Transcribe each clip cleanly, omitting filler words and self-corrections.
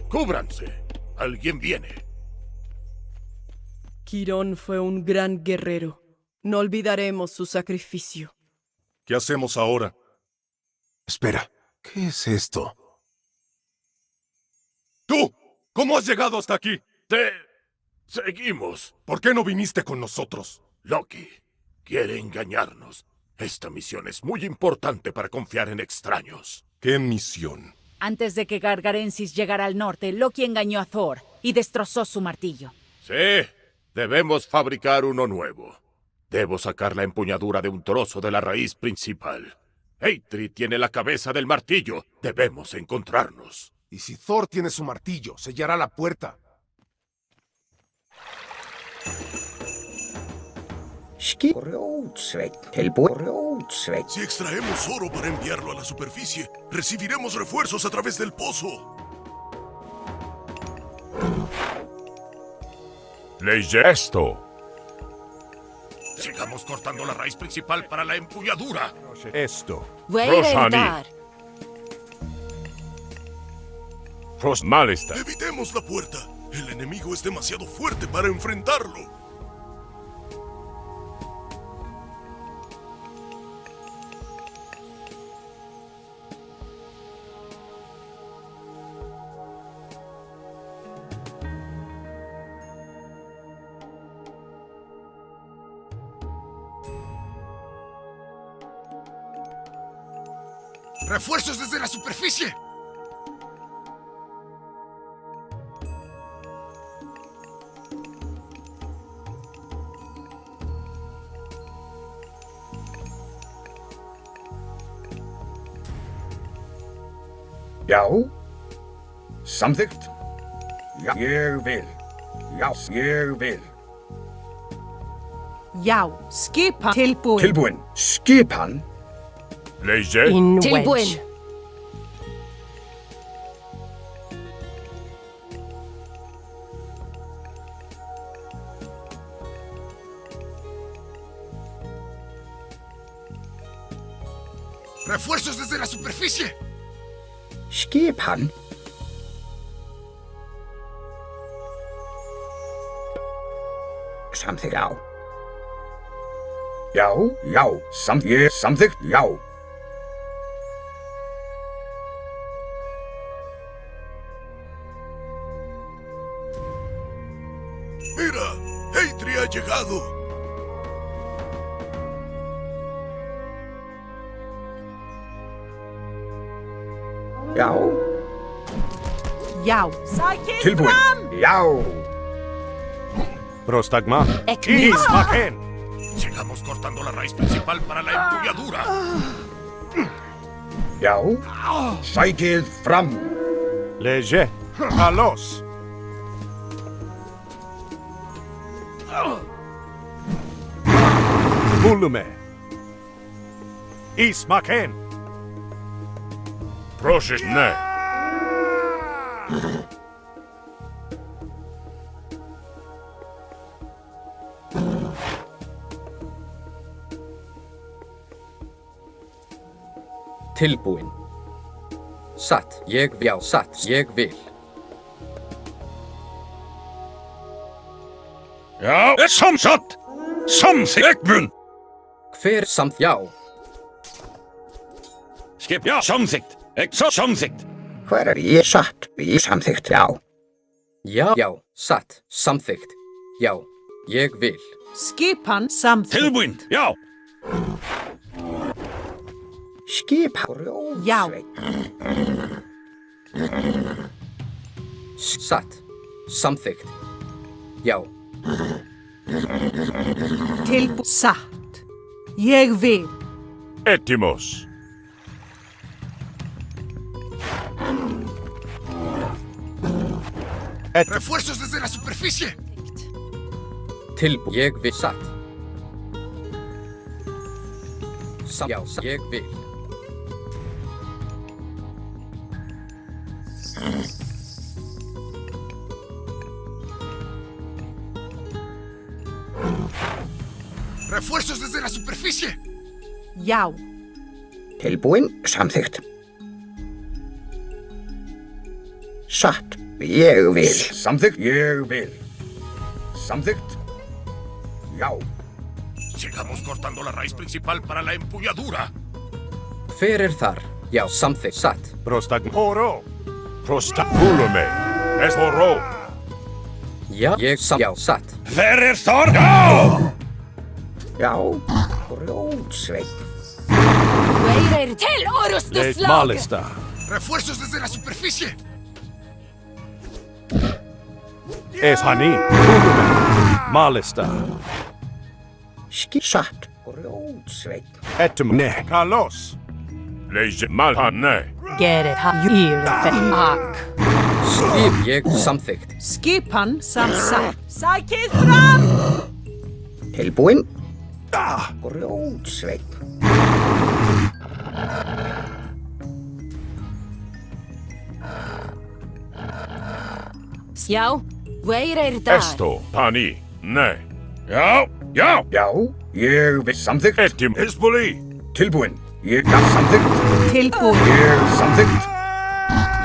¡Cúbranse! Alguien viene. Quirón fue un gran guerrero. No olvidaremos su sacrificio. ¿Qué hacemos ahora? Espera, ¿qué es esto? ¡Tú! ¿Cómo has llegado hasta aquí? Seguimos. ¿Por qué no viniste con nosotros? Loki quiere engañarnos. Esta misión es muy importante para confiar en extraños. ¿Qué misión? Antes de que Gargarensis llegara al norte, Loki engañó a Thor y destrozó su martillo. Sí, debemos fabricar uno nuevo. Debo sacar la empuñadura de un trozo de la raíz principal. Eitri tiene la cabeza del martillo. Debemos encontrarnos. Y si Thor tiene su martillo, sellará la puerta. Si extraemos oro para enviarlo a la superficie, recibiremos refuerzos a través del pozo. Leye esto. Sigamos cortando la raíz principal para la empuñadura. Esto. Rosani. Malista. Evitemos la puerta. El enemigo es demasiado fuerte para enfrentarlo. ¡Refuerzos desde la superficie! Já, samþykkt. Já, ég vil. Já, ég vil. Já, skipan tilbúin. Tilbúin. Skipan. Leye. Tilbúin. ¡Refuerzos desde la superficie! Skipan. Samþykkt. Já. Já, já. Samþykkt. Já. ¡Mira! ¡Eitri ha llegado! Já. Já. Tilbúin. Já. Prostagma. Ekmir. Ismaken. Sigamos cortando la raíz principal para la empuñadura. Já. Sækið fram. Leye. Alos. Volume. Ismaken. Prosesne. Tilbúin. Satt, ég vil. Ja, samsatt! Samþykkt! Hver samt já. Skip, ja, samþykkt! Samþykkt! Hver er ég satt? Ég samþykkt. Já. Já, satt, samþykkt. Já, ég vil. Skipan samþykkt. Tilbúin, já! Skipan. Já. Satt, samþykkt. Já. Satt. Ég vil. Etimos. ¡Refuerzos desde la superficie! Ég vil satt. Já, ég vil. ¡Refuerzos desde la superficie! Já. Tilbúin. Samþykkt. Satt. Ég vil. Samþykkt. Ég vil. Samþykkt. Já. Sigamos cortando la raíz principal para la empuñadura. Hver er þar? Já, samþykkt. Satt. Oro. Volume. Es oro. Já, já, satt. Hver er þar? Já! Já. Grjótsveinn. Til Leit Malista. ¡Refuerzos desde la superficie! Es Hani. Volume. Malista. Satt. Grjótsveinn. Etum. Ne. Kalos. Leise Malhane. Skip ég samþykkt. Skipan satt. Sækið fram! Tilbúinn. Grjótsveinn. Já, Esto. Hani. Ne. Já. Já. Já. Ég vil. Samþykkt. Etim. Hezbolli. Tilbúinn. Ég samþykkt. tilbúin. Ég samþykkt.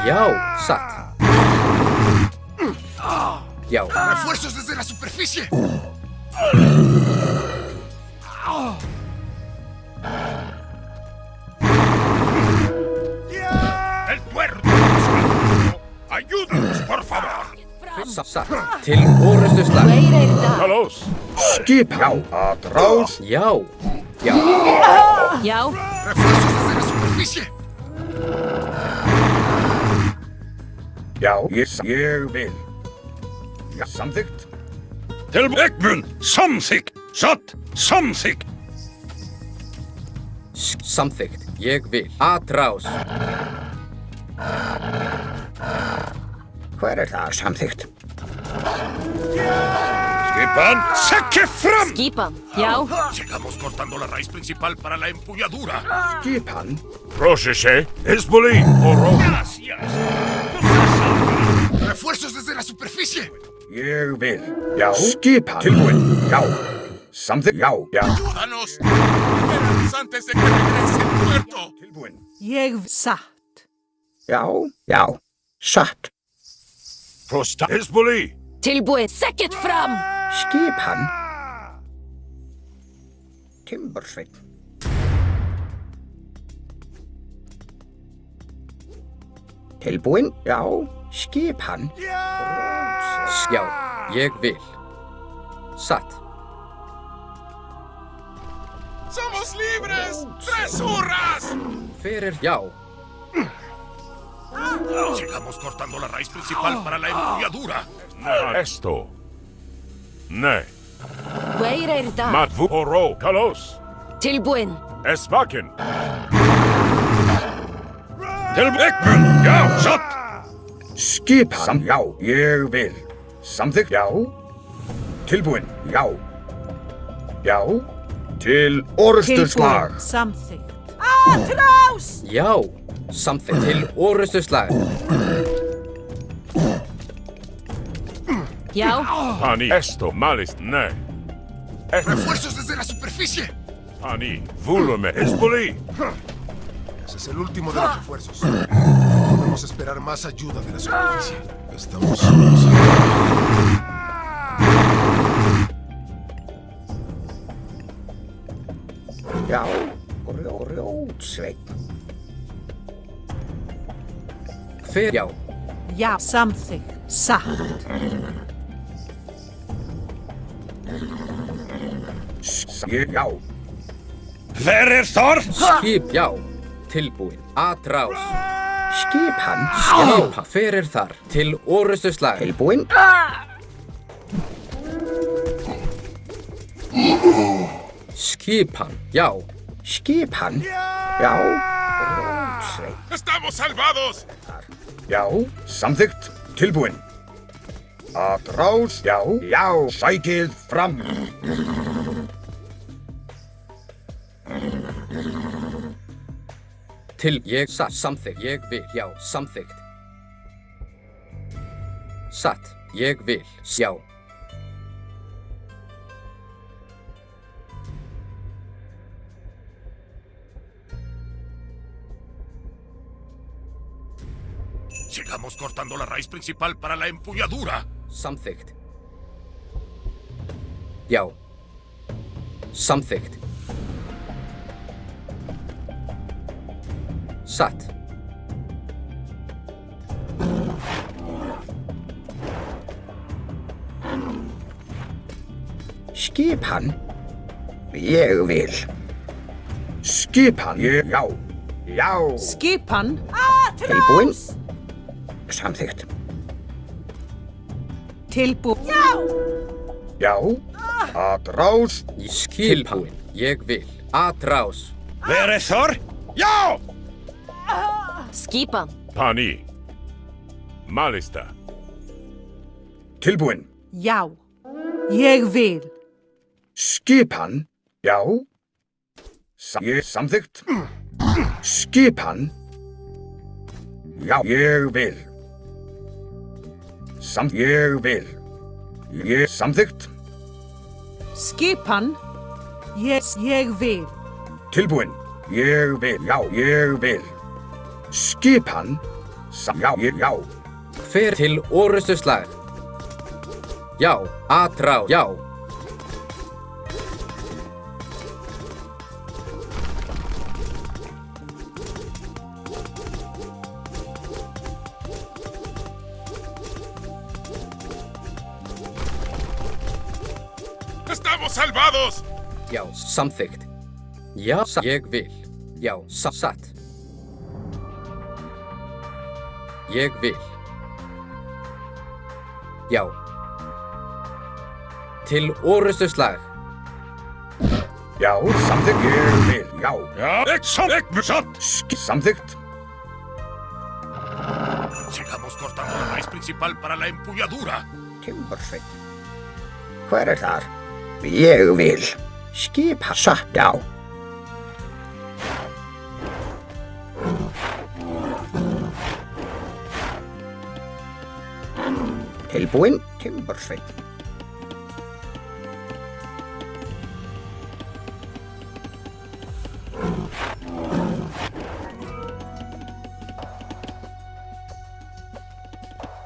Já, satt. Já, ¡Refuerzos desde la superficie! ¡El puerto! ¡Ayúdanos, por favor! satt. Til orustuslag. Kalos. Skip. Já. Atrás. Já, já. Já, ¡Refuerzos desde la superficie! Já. Ég vil. Já. Samþykkt. Til Ekmun. Samþykk. Satt. Samþykk. Samþykkt. Ég vil. Atrás. Hver er það? Samþykkt. Skipan. Sekki fram. skipan. Já, Sigamos cortando la raíz principal para la empuñadura. Skipan. Procese. Hezbolli. Oro. Gracias. ¡Refuerzos desde la superficie! Ég vil. Já. Skipan. Tilbúinn. Já. Samþykkt. Já. Já. ¡Ayúdanos! ¡Libéranos antes de que regrese el puerto! Tilbúinn. ég satt. Já. Já. Satt. Prosta. Hezbolli. Tilbúin. Sækið fram! Skipan. Timbersveinn. Tilbúinn. Já. Skipan. Já, ég vil. Satt. ¡Somos libres! ¡Tres hurras! Hver er já? Sigamos cortando la raíz principal para la empuñadura. Esto. Ne. Veireyrdal. Matvu. Oro. Kalos. Tilbúin. Esvakin. Til Ekmun. Já. Satt. Skipan. Já. Ég vil. Samþykkt. Já. Tilbúinn. Já. Já. Til orustuslag. Samþykkt. Atrás! Já, samþykkt. Til orustuslag. Já, Hani. Esto. Malis. Ne. ¡Refuerzos desde la superficie! Hani. Volume. Hezbolli. Ese es el último de los refuerzos. No podemos esperar más ayuda de la superficie. Estamos solos. Já. Grjótsveinn. Hver já? já, samþykkt. Satt. Já. Hver er þar? Skip já. Tilbúin. Atrás. Skipan. Skipa. Hver er þar? Til orustuslag. Tilbúinn. Skipan. Já. Skipan. Já. Grjótsveinn. ¡Estamos salvados! Já. Samþykkt. Tilbúinn. Atrás. Já. Já. Sækið fram. Til ég satt. Samþykkt. Ég vil. Já, samþykkt. Satt. Ég vil. Já. Sigamos cortando la raíz principal para la empuñadura. Samþykkt. Já. Samþykkt. Satt. Skipan. Ég vil. Skipan. Já. Já. Skipan. Tilbúin. Samþykkt. Tilbúin. Já. Atrás. Skipan. Ég vil. Atrás. Verið Já. Skipan. Pani. Malista. Tilbúin. Já. Ég vil. Skipan. Já. Ég samþykkt. Skipan. Já. Ég vil. Ég vil. Ég samþykkt. Skipan. Ég vil. Tilbúin. Ég vil. Já. Ég vil. Skipan. Já. Já. Hver til orustu slag. Já. Atrás. Já. ¡Estamos salvados! Já. Samþykkt. Já. Ég vil. Já. Satt. Ég vil. Já. Til orustu slag. Já. Samþykkt. Ég vil. Já. Ja, satt. Samþykkt. Sigamos cortando la raíz principal para la empuñadura. Timbersveit. Hver þar? Ég vil. Skipa satt. Já. Tilbúin. Timbersveit.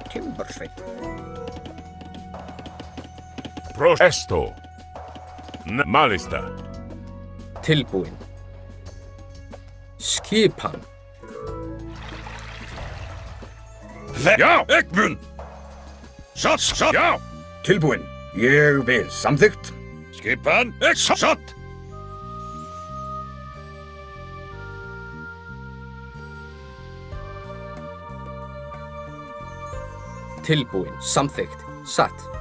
Timbersveit. Esto. Malista. Tilbúin. Skipan. Ja, ik mun. Satt. Ja. Tilbúin. Ég vil. Samþykkt. Skipan. Satt. Tilbúin. Samþykkt. Satt.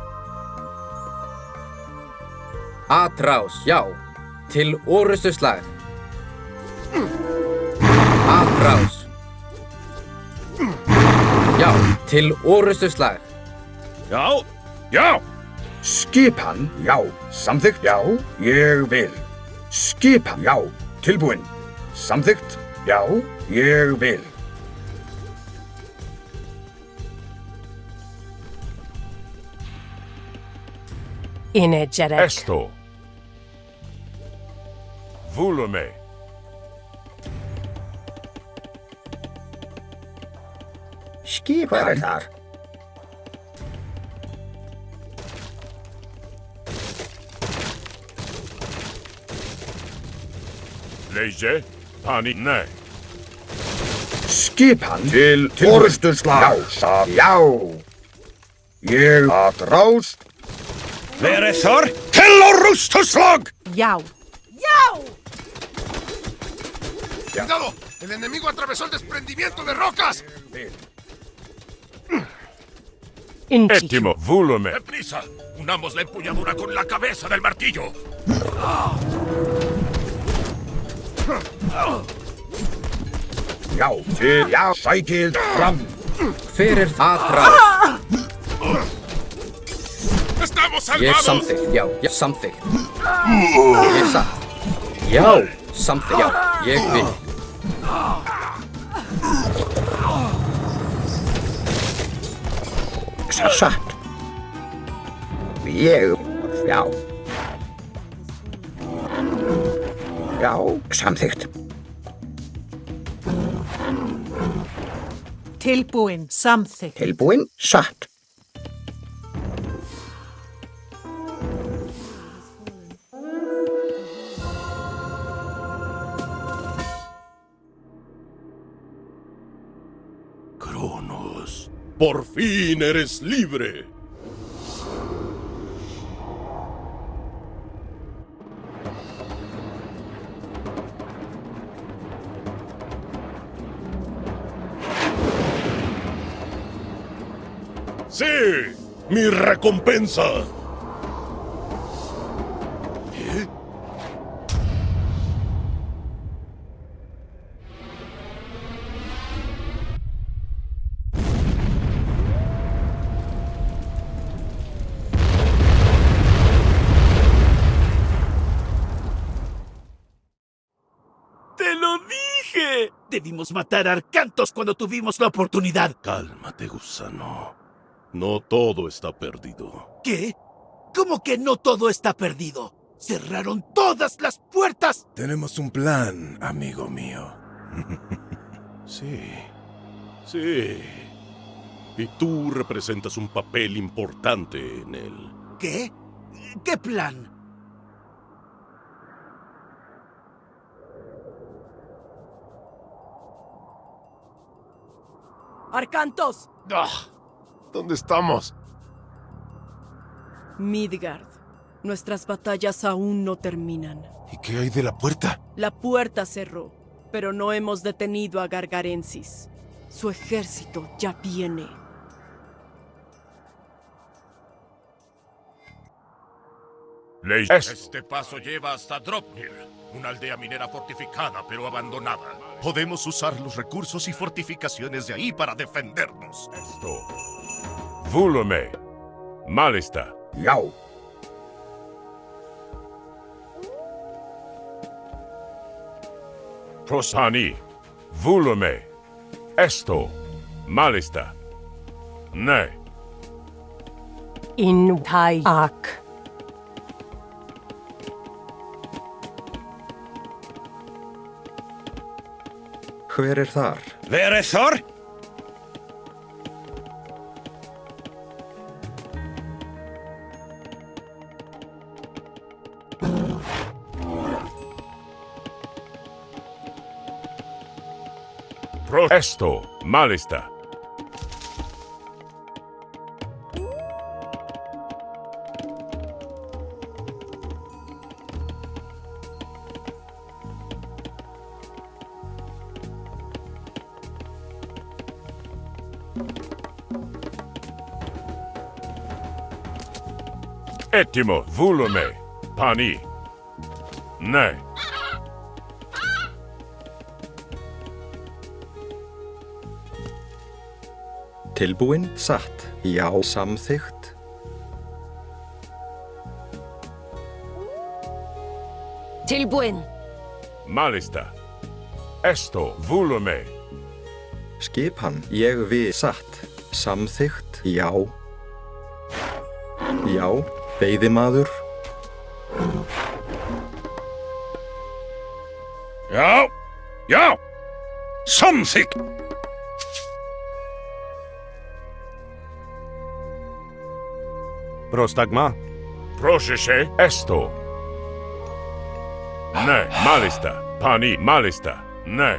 Atrás. Já. Til orustu slag. Atrás. Já. Til orustu slag. Ja. Ja. Skipan. Já. Samþykkt. Já. Ég vil. Skipan. Já. Tilbúin. Samþykkt. Já. Ég vil. Energetic. Esto. Volume. Skipan. Þar. Leje. Pani. Nej. Skipan. Til orustu slag. Já. Já. Ég atrás. Verið til orustuslag. Já. ¡Cuidado! ¡El enemigo atravesó el desprendimiento de rocas! Étimo. Volume. ¡Deprisa! Unamos la empuñadura con la cabeza del martillo. Já. Til. Já. Sækil. Fram. Hver atrás. ¡Estamos Ég salvados! samþykkt. Já. Ég samþykkt. Ég satt. Já. Samþykkt. Já. Ég vil. Satt. Ég. Já. Já. Samþykkt. Tilbúin. Samþykkt. Tilbúin. Satt. Cronos, por fin eres libre. ¡Sí! ¡Mi recompensa! ¿Qué? ¡Te lo dije! Debimos matar a Arcantos cuando tuvimos la oportunidad. Cálmate, gusano. No todo está perdido. ¿Qué? ¿Cómo que no todo está perdido? ¡Cerraron todas las puertas! Tenemos un plan, amigo mío. Sí. Sí. Y tú representas un papel importante en él. ¿Qué? ¿Qué plan? ¡Arcantos! Ah, ¿dónde estamos? Midgard. Nuestras batallas aún no terminan. ¿Y qué hay de la puerta? La puerta cerró, pero no hemos detenido a Gargarensis. Su ejército ya viene. Este paso lleva hasta Dropnir, una aldea minera fortificada pero abandonada. Podemos usar los recursos y fortificaciones de ahí para defendernos. Esto. Vulume. Malista. Yau. Prosani. Vulume. Esto. Malista. Ne. Intai-ak. Hver þar? Hver þar? Esto. Malista. Ettimo, vulume, pani. Ne. Tilbúin, satt. Já, samþykkt. Tilbúin. Malista. Esto, vulume. Skipan, ég við, satt. Samþykkt, já. Já, veiðimaður. Já. Já. Samþykkt. Prostagma. Prosese. Esto. Ne. Malista. Pani. Malista. Ne.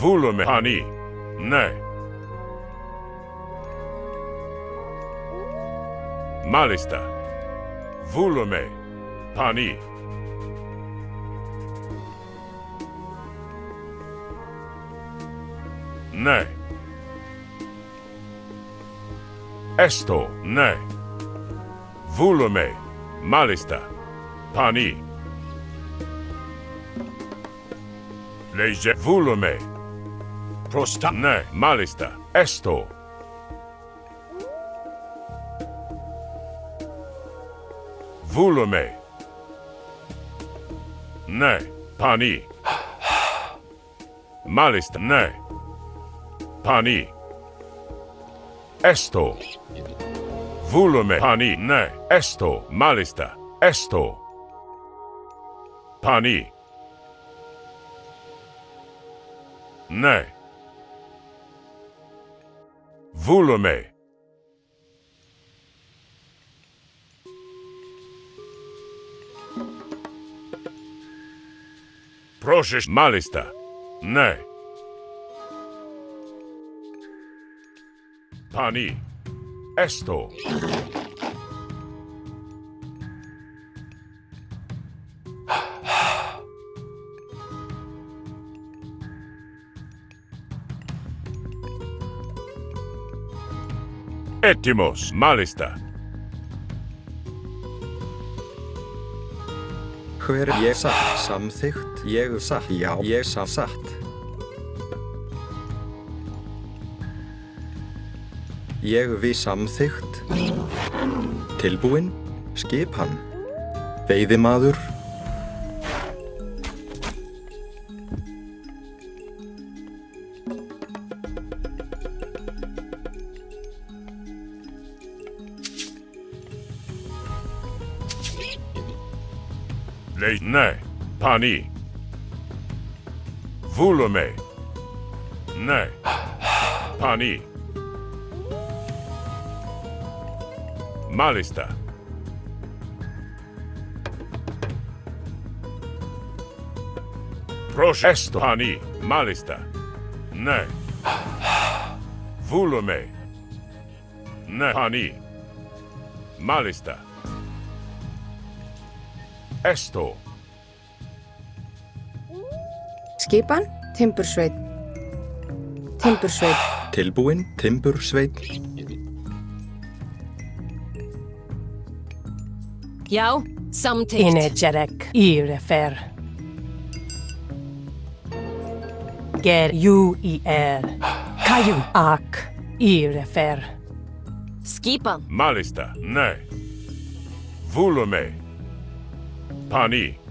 Vulume. Pani. Ne. Malista. Vulume. Pani. Ne. Esto. Ne. Vulume. Malista. Pani. Leje. Vulume. Prosta. Ne. Malista. Esto. Vulume. Ne. Pani. Malista. Ne. Pani. Esto. Vulume. Pani. Ne. Esto. Malista. Esto. Pani. Ne. Volume. Proszę malista. Ne. Pani. Esto. Etimos malista. Hver ég satt, samþykkt, ég satt, já, ég satt. Ég við samþykkt, tilbúinn, skipan, veiðimaður. Ne. Pani. Volume. Ne. Pani. Malista. Proszę esto. Pani. Malista. Ne. Volume. Ne. Pani. Malista. Esto. Skipan, timbursveit. Timbursveit. Tilbúinn, timbursveit. Já, samþykkt. Inegerek, Irefer. Ger ju I Kaju ak, Irefer. Skipan. Malista. Ne. Volume. Pani.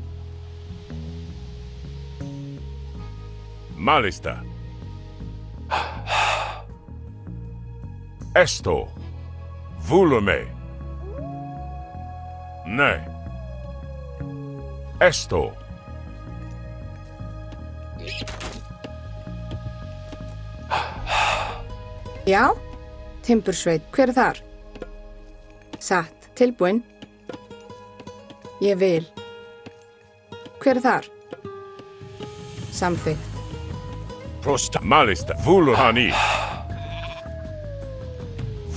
Malista. Esto. Volume. Ne. Esto. Já, timbursveit. Hver þar? Satt, tilbúinn. Ég vil. Hver þar? Samþykkt. Prosta. Malista. Vulhani.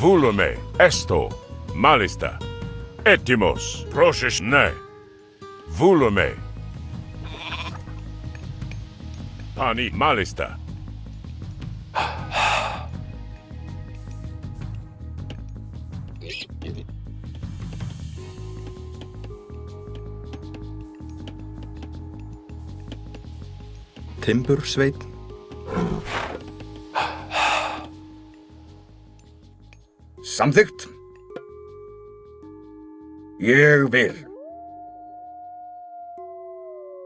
Volume. Esto. Malista. Etimos. Proces. Ne. Volume. Pani. Malista. Timbursveit. Samþykkt. Ég vil.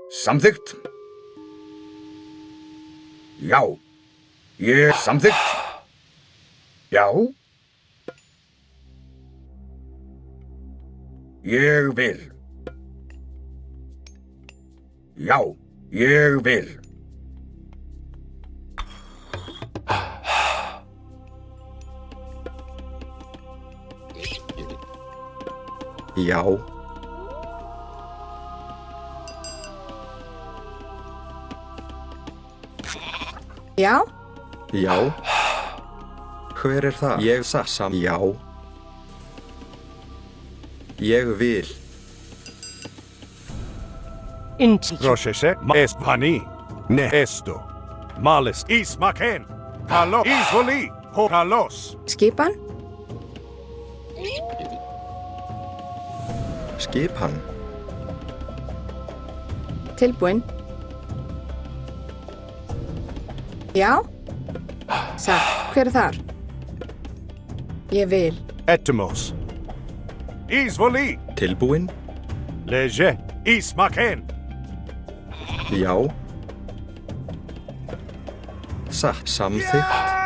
Samþykkt. Já. Ég samþykkt. Já. Ég vil. Já. Ég vil. Já. Já? Já. Hver það? Ég sam. Já. Ég vil. Proszę jest pani. Ne esto. Malis ismaken. Kalos. Isvoli. Ho kalos. Skipan? Skipan. Tilbúinn. Já? Satt. Hver þar? Ég vil. Etimos. Isvoli. Tilbúinn. Leje. Ismaken. Já. Satt. Samþykkt.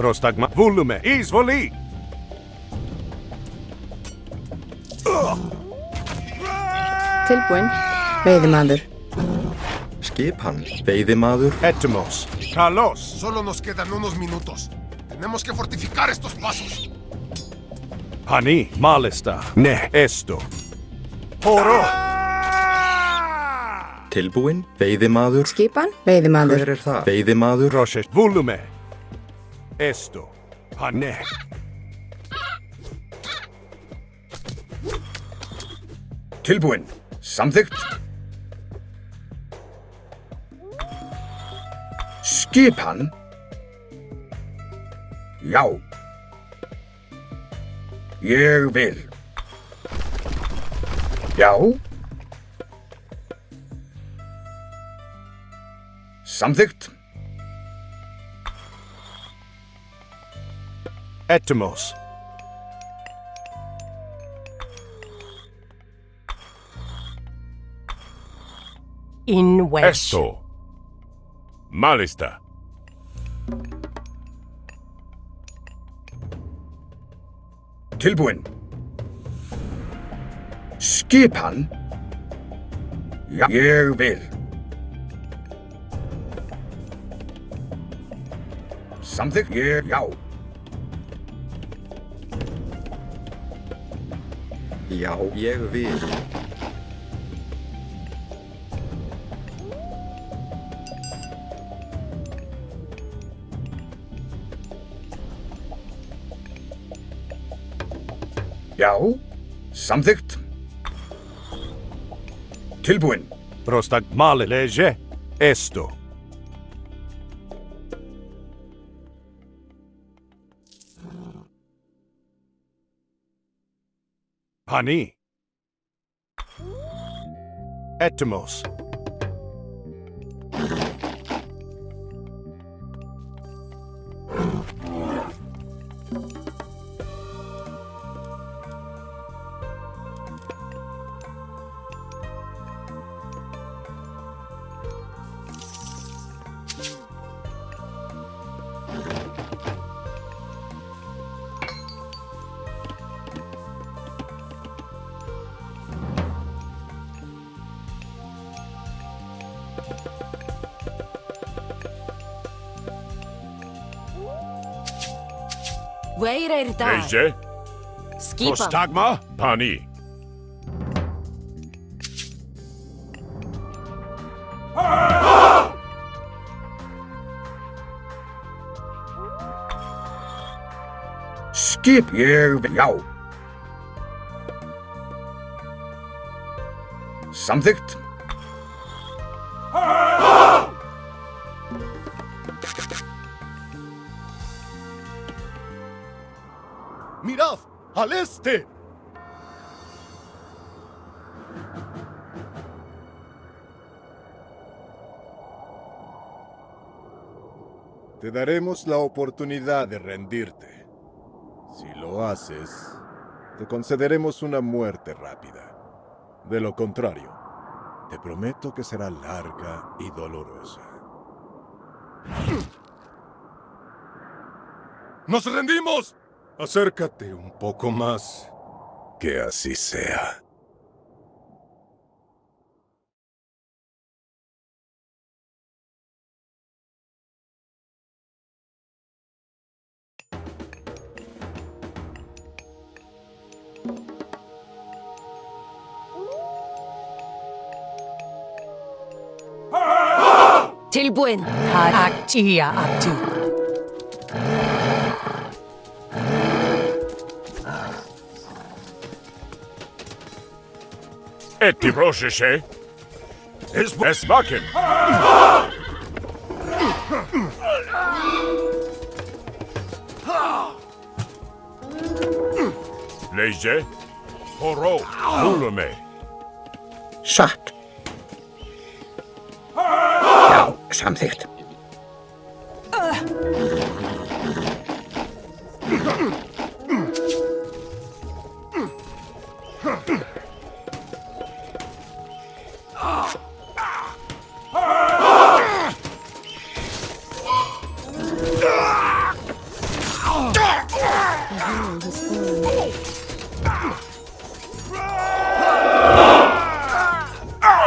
Prostagma. Volume. Isvoli. Tilbúinn. Veiðimaður. Skipan, veiðimaður. Etymos. Kalos. Solo nos quedan unos minutos. Tenemos que fortificar estos pasos. Hani, malista. Ne, esto. Horo. Tilbúin, veiðimaður. Skipan, veiðimaður. Hver er það? Veiðimaður. Roshet. Volume. Esto. Hane. Tilbúin. Samþykkt. Skipan. Já. Ég vil. Já. Samþykkt. Etymos. In Welsh. Esto. Malista. Tilbúin. Skipan. Já. Ég vil. Samþykkt. Ég, já. Já, ég vil. Já. Samþykkt. Tilbúin. Prostag male leže. Esto. Hani. Etymos. Weireirtar. Leje. Skipan. Prostagma. Pani. Skip. Ég vil. Já. Samþykkt. Mirad, al este. Te daremos la oportunidad de rendirte. Si lo haces, te concederemos una muerte rápida. De lo contrario, te prometo que será larga y dolorosa. ¡Nos rendimos! Acércate un poco más. Que así sea. Tilbúin. Aktia akti. Etti broşeşe. Esmakin. Leje. Horo. Ulume. Satt. Já, samþykkt.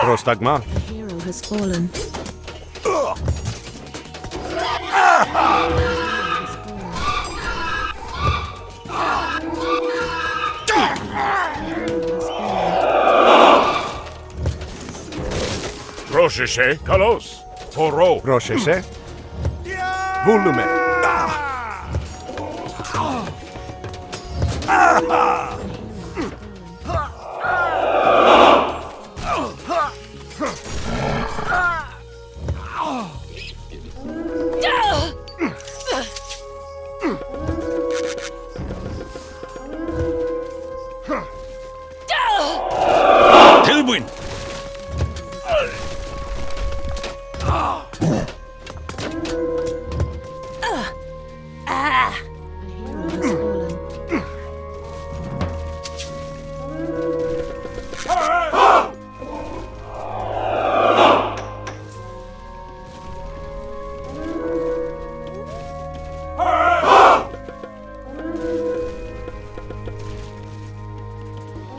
Prostagma. The hero has fallen. Rocheche, Kalos. Toro. Rocheche. Volume. Tilbuin.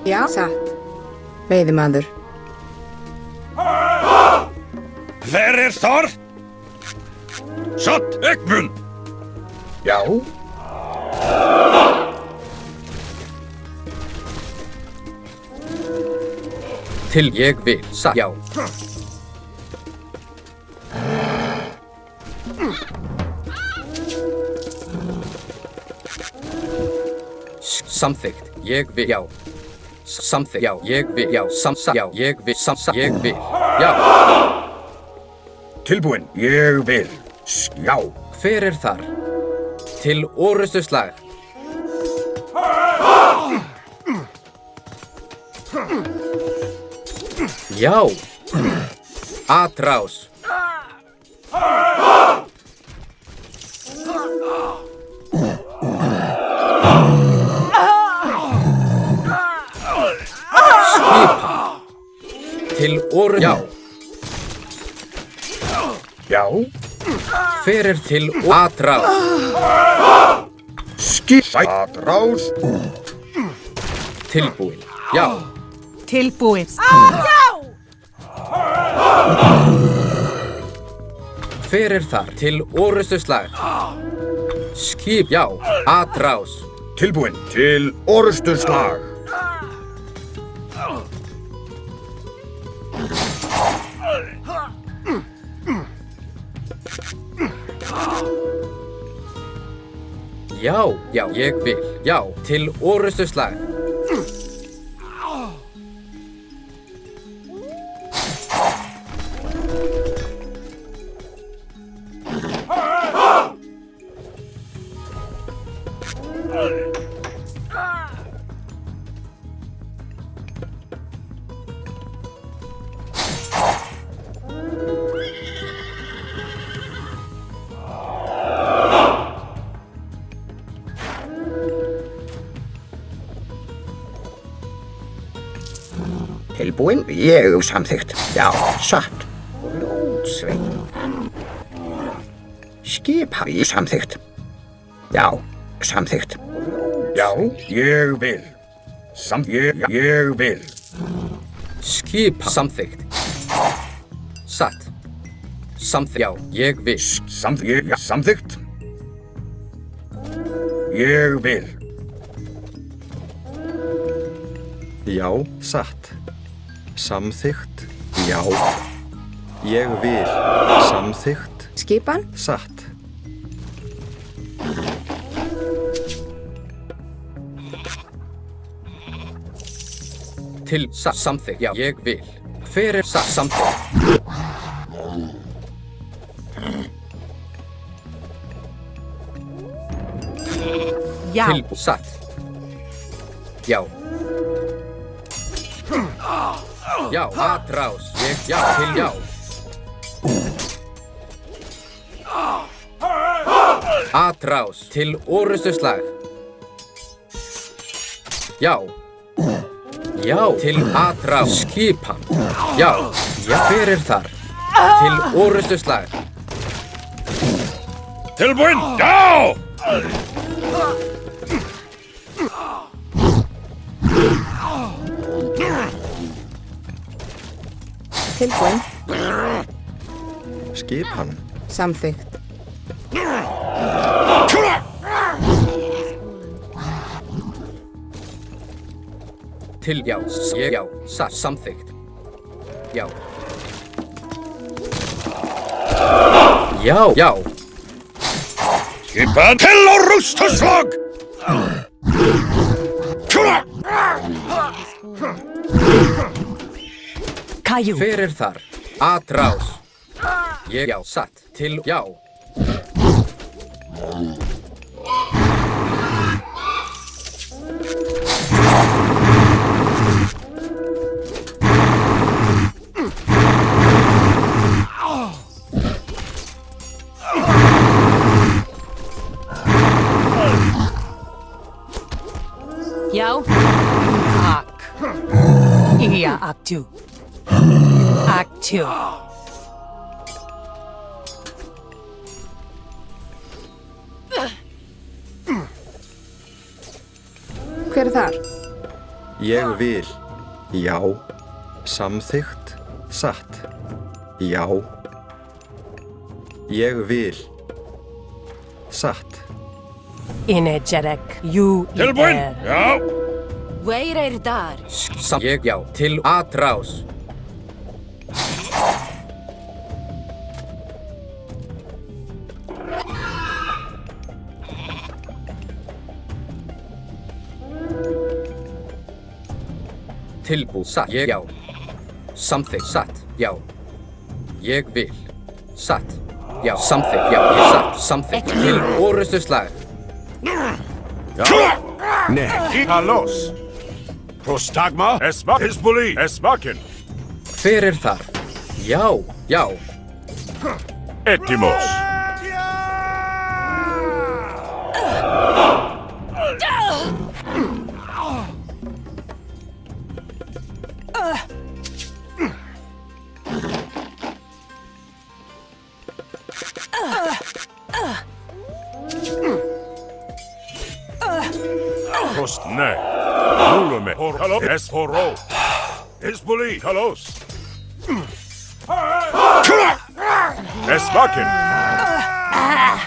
Já, satt. Veiðimaður. Hver Thor? Satt, Ekmun. Já. Til ég vil, satt, já. Samþykkt, ég vil, já. Samþykkt, já, ég vil, já. Já, ég vil, ég vil, já. Tilbúin, ég vil. Já. Hver þar? Til orrustuslag. Já. Atrás. Skipa. Til já. Já. Hver til atrás. Skipa. Atrás. Tilbúin. Já. Tilbúin. Hver þar? Til orrustuslag. Skip, já. Atrás. Tilbúin. Til orrustuslag. Já, já, ég vil. Já, til orrustuslag. Tilbúin, ég samþykkt. Já, satt. Lótsvein. Skipa, ég samþykkt. Já, samþykkt. Já, ég vil. Ég vil. Skipa. Samþykkt. Satt. Samþykkt. Já, ég vil. Samþykkt. Ég vil. Já, satt. Samþykkt. Já. Ég vil. Samþykkt. Skipan? Satt. Til samþykkt. Já, ég vil. Hver samþykkt? Já. Til satt. Já. Já, atrás. Já, til já. Atrás. Til orrustuslag. Já. Já, til atrás. Skipan. Já. Já, hver þar? Til orrustuslag. Tilbúin, já! Tilbúin. Skipan. Samþykkt. Til já, ég já, samþykkt. Já. Já, já. Skipan til og rústaslag! Kajú. Fyrir þar. Atrás. Ég já, satt. Til já. Já. Ak. Ia aktu. Aktu. Hver er þar? Ég vil. Já. Samþykkt. Satt. Já. Ég vil. Satt. Energetic. Jú Tilbúin? er. Já. Veir er þar. Ég já, til atrás. Tilbú, satt, ég já. Samþykkt, satt, já. Ég vil. Satt. Já, samþykkt, já, ég satt. Samþykkt, til orustuslag. Nej. Kalos. Prostagma. Hezbollah. Esmaken. Hver er þar? Já, já. Etimos. Prost. Nej. Volume. Kalos. Esforo. Hezbollah. Kalos. Esmaken.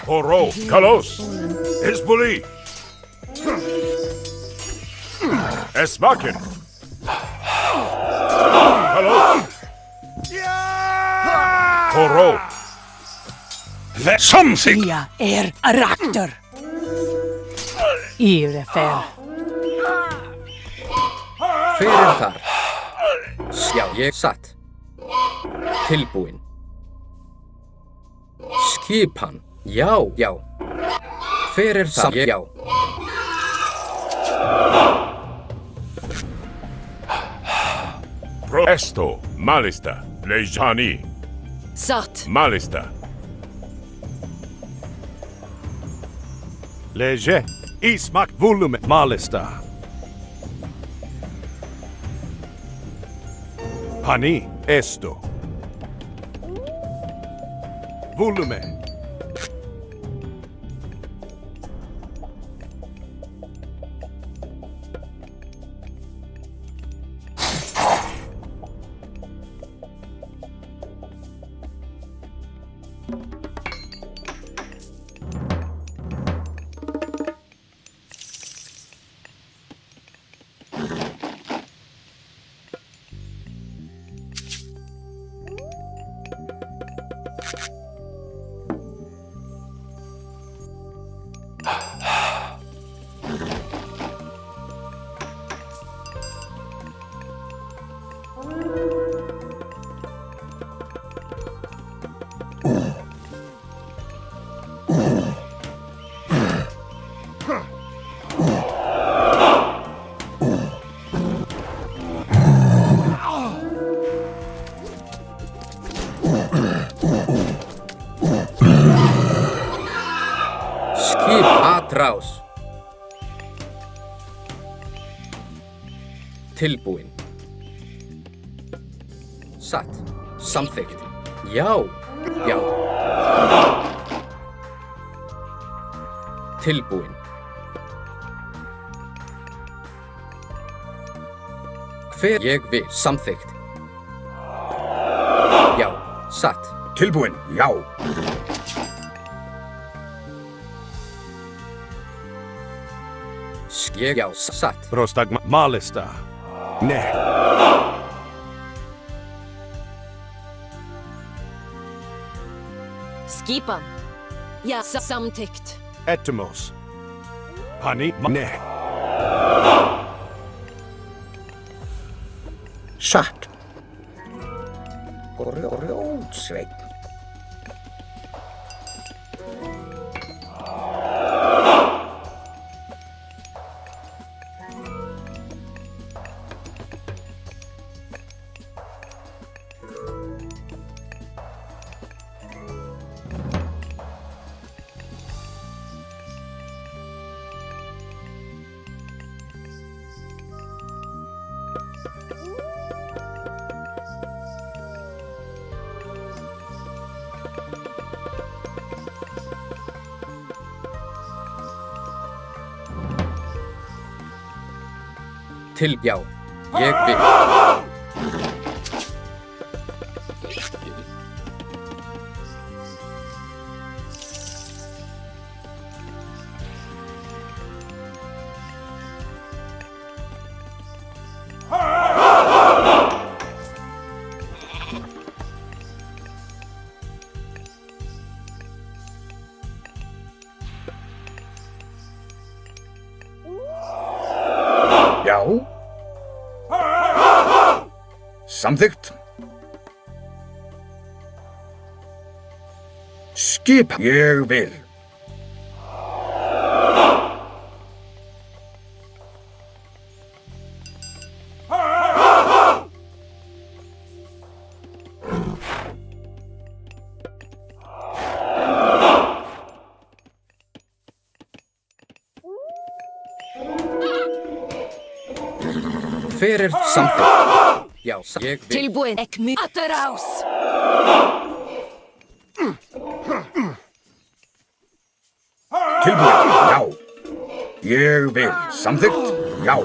Horo. Kalos. Hezbollah. Esmaken. Kalos. Horo. That's something. Ia er arakter. Irefer. Hver er þar? Já, ég satt. Tilbúin. Skipan. Já, já. Hver er þar? Já. Esto. Malista. Lejani. Satt. Malista. Leje. Ismak volume. Malista. Pani. Esto. Volume. Atrás. Tilbúin. Satt. Samþykkt. Já, já. Tilbúin. Hver ég vil. Samþykkt. Já, satt. Tilbúin, já. Ég, já, satt. Prostag Malista. Ne. Skipan. Ja, samtyckt. Etymos. Pani, ne. Satt. Grjótsveinn. Til, já. Ég vil. Já. Samþykkt. Skipa. Ég vil. Fyrir samþykkt. Já, ég vil. Tilbúin. Ekmu. Atterás. Tilbúin. Já. Ég vil. Samþykkt. Já.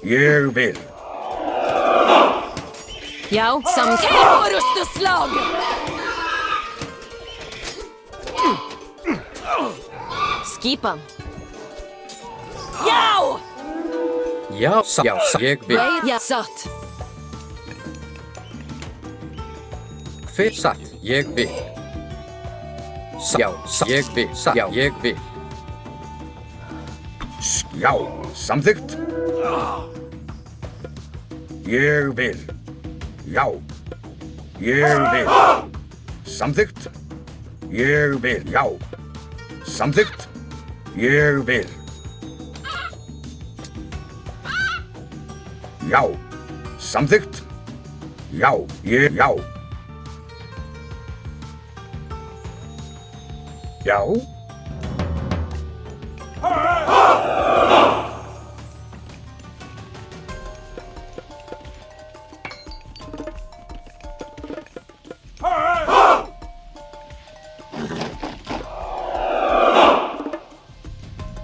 Ég vil. Já, samtyckt. Terrorustslag. Skipan. Já! Já, ég vil. Ja, satt. Fyrir satt. Ég vil. Já, ég vil. Já, ég vil. Já. Samþykkt. Ég vil. Já. Ég vil. Samþykkt. Ég vil. Já. Samþykkt. Ég vil. Já. Samþykkt. Já. Ég. Já. Já.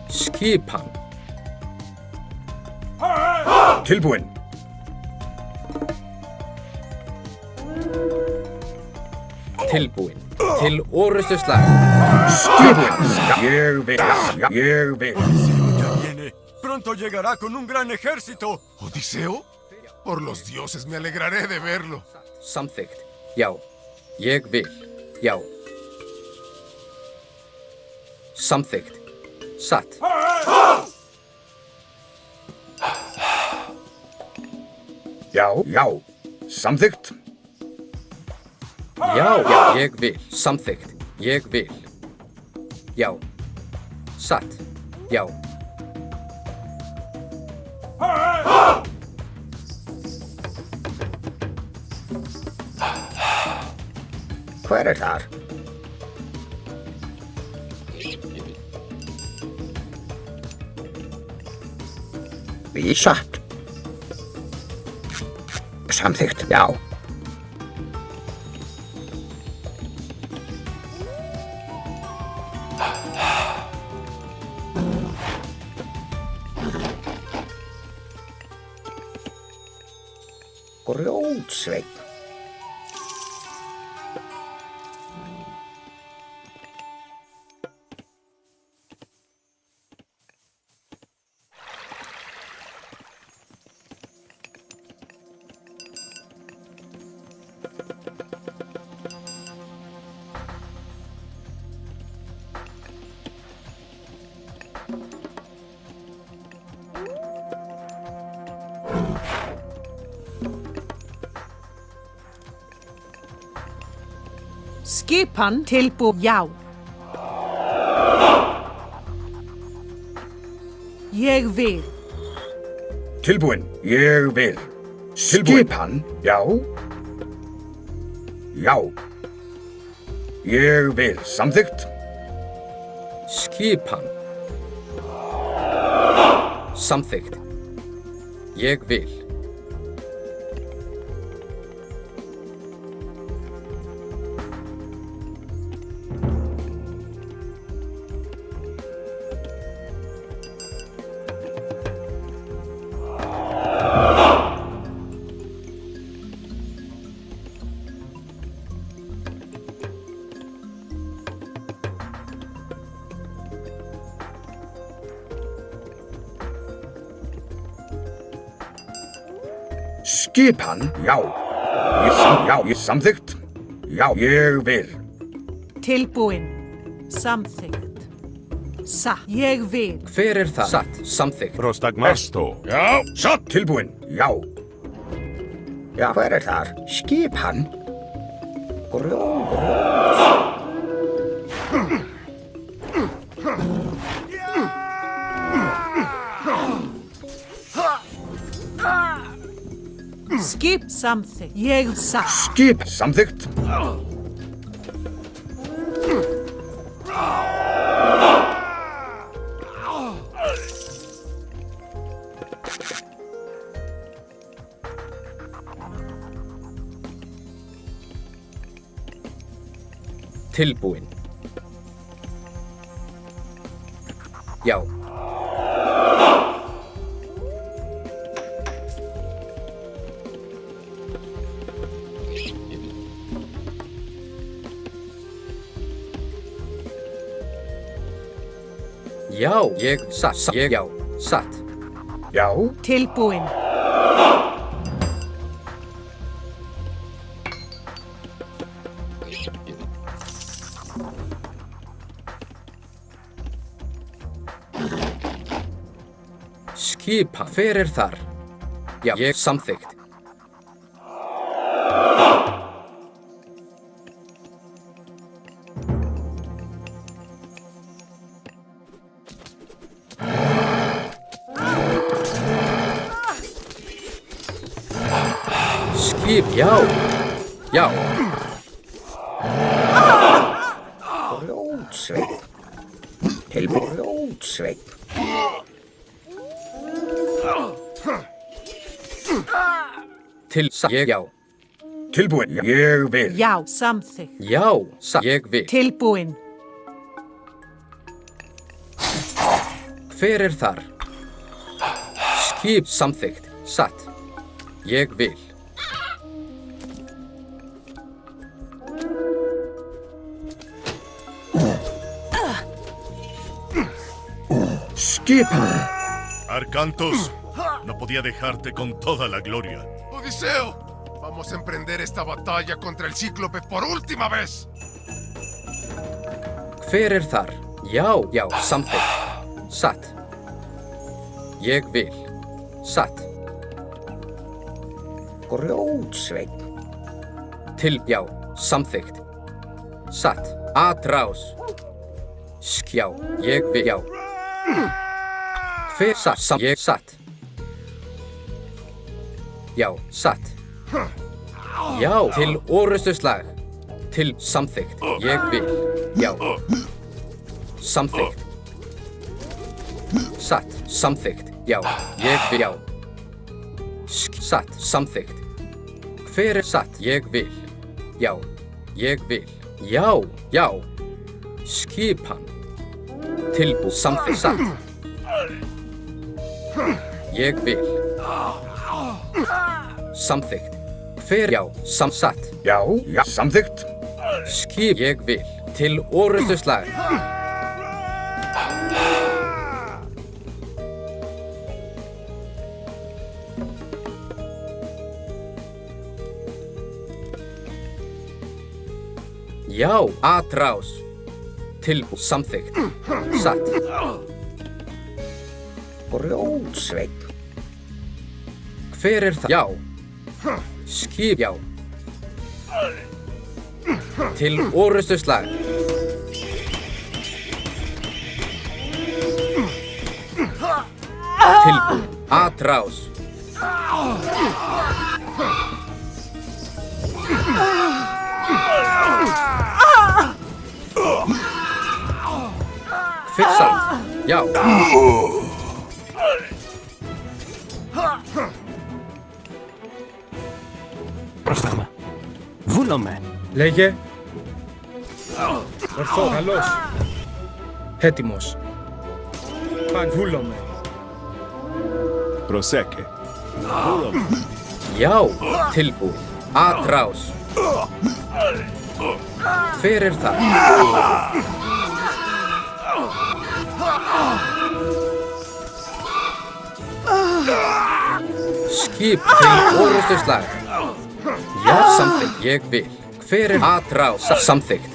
Skipan. Tilbúin. Tilbúin. Til orustuslag. Tilbúin. Ég vil. Já. Ég vil. Ya viene. Pronto llegará con un gran ejército. ¿Odiseo? Por los dioses, me alegraré de verlo. Samþykkt. Já. Ég vil. Já. Samþykkt. Satt. Já. Já. Samþykkt. Já, ég vil. Samþykkt. Ég vil. Já. Satt. Já. Hver er þar? Við satt. Samþykkt, já. Grjótsveinn. Skipan tilbúin. Já. Ég vil. Tilbúin. Ég vil. Skipan. Já. Já. Ég vil. Samþykkt. Skipan. Samþykkt. Ég vil. Skipan. Já. Ég samþykkt. Já. Ég vil. Tilbúin. Samþykkt. Satt. Ég vil. Hver er það? Satt. Samþykkt. Prostagmasto. Já. Satt. Tilbúin. Já. Já, hver er þar? Skipan. Grós. Skip samþykkt. Ég satt. Skip samþykkt. Tilbúin. Já. Já, ég satt. Ég já, satt. Já. Tilbúin. Skipa. Hver er þar? Já, ég samþykkt. Skip, já. Já. Grjótsveinn. Tilbúin. Grjótsveinn. Ég já. Tilbúin. Ég vil. Já, samþykkt. Já, satt. Ég vil. Tilbúin. Hver er þar? Skip samþykkt. Satt. Ég vil. Skipan. Arcantos, no podía dejarte con toda la gloria. ¡Odiseo! Vamos a emprender esta batalla contra el Cíclope por última vez. Hver er þar? Já, já, samþykkt. Satt. Ég vil. Satt. Grjótsveinn. Já, samþykkt. Satt. Atrás. Skjá. Ég vil. Já. Hver satt? Ég satt. Já, satt. Já, til orustuslag. Til samþykkt. Ég vil. Já. Samþykkt. Satt. Samþykkt. Já. Ég vil. Já. Satt. Samþykkt. Hver er satt? Ég vil. Já. Ég vil. Já. Já. Skipan. Tilbúið. Samþykkt. Satt. Ég vil. Samþykkt. Hver já. Satt. Já. Já. Samþykkt. Skip. Ég vil. Til orustuslag. Já, atrás. Tilbúið. Samþykkt. Satt. Grjótsveinn. Hver er það? Já. Skip. Já. Til orustuslag. Tilbúin. Atrás. Kvikksand. Já. Πρόσταγμα. Βούλομαι. Λέγε. Ορθό. Καλώς. Έτοιμος. Βούλομαι. Προσέκε. Já. Tilbúin. Atrás. Hver er það? Skip til orustuslag. Já, samþykkt. Ég vil. Hver er atrás? Samþykkt.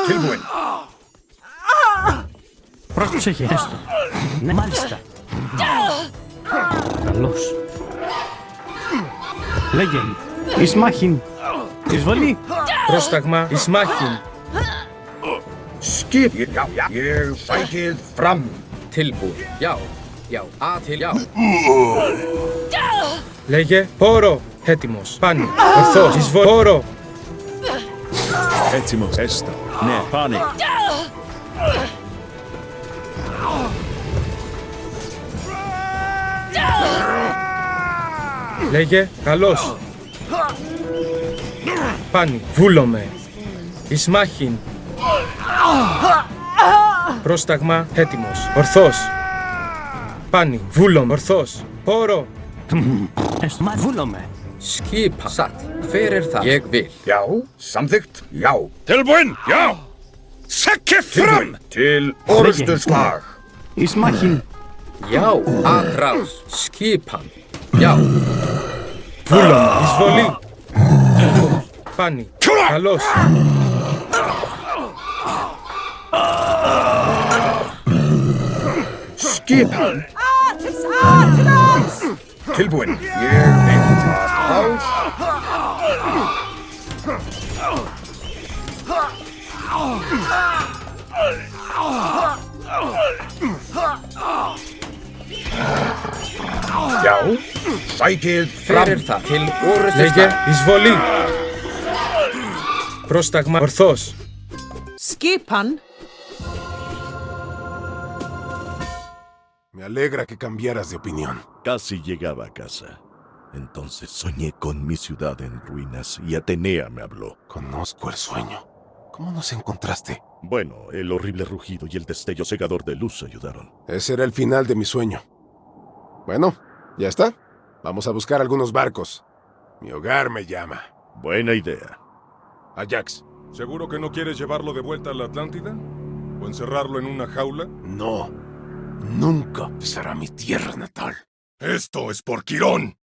Tilbúin. Πρόσεχε έστω. Ναι, μάλιστα. Καλώς. Λέγε. Ισμάχιν. Εισβολή. Πρόσταγμα. Ισμάχιν. Skip. Já, ég sækið fram. Tilbúin. Já. Já. Til. Já. Λέγε. Πόρο. Έτοιμος. Πάνι. Ορθός. Εισβολή. Πόρο. Έτοιμος. Έστα. Ναι, πάνε. Λέγε. Καλώς. Πάνι. Βούλομαι. Ισμάχιν. Πρόσταγμα. Έτοιμος. Ορθός. Πάνι. Βούλομαι. Ορθός. Πόρο. Έστω. Βούλομαι. Skipa. Satt. Hver er það? Ég vil. Já, samþykkt. Já. Tilbúin. Já. Sekki fram. Til orustuslag. Ισμάχιν. Já. Atrás. Skipan. Já. Βούλομαι. Εισβολή. Πάνι. Καλώς. Skipan. Tilbúin. Ég vil atrás. Já, sækið Hver fram. er það? Til orustuslag. Λέγε. Εισβολή. Πρόσταγμα. Ορθός. Skipan. Me alegra que cambiaras de opinión. Casi llegaba a casa. Entonces soñé con mi ciudad en ruinas y Atenea me habló. Conozco el sueño. ¿Cómo nos encontraste? Bueno, el horrible rugido y el destello cegador de luz ayudaron. Ese era el final de mi sueño. Bueno, ya está. Vamos a buscar algunos barcos. Mi hogar me llama. Buena idea. Ajax, ¿seguro que no quieres llevarlo de vuelta a la Atlántida? ¿O encerrarlo en una jaula? No. Nunca pisará mi tierra natal. Esto es por Quirón.